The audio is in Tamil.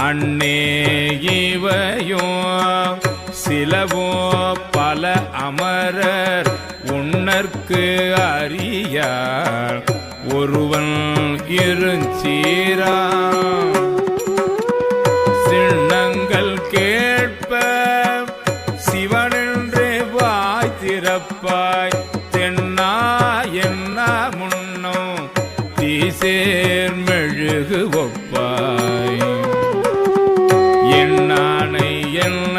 அன்னே இவையோ சிலவோ பல அமரர் உன்னற்கு அறியார் ஒருவன் இருஞ்சீரா சின்னங்கள் கேட்ப சிவனென்று வாய் திறப்பாய் தென்னா என்ன முன்னோ தீசேர் மெழுகு ஒப்பாய் என்னானை என்ன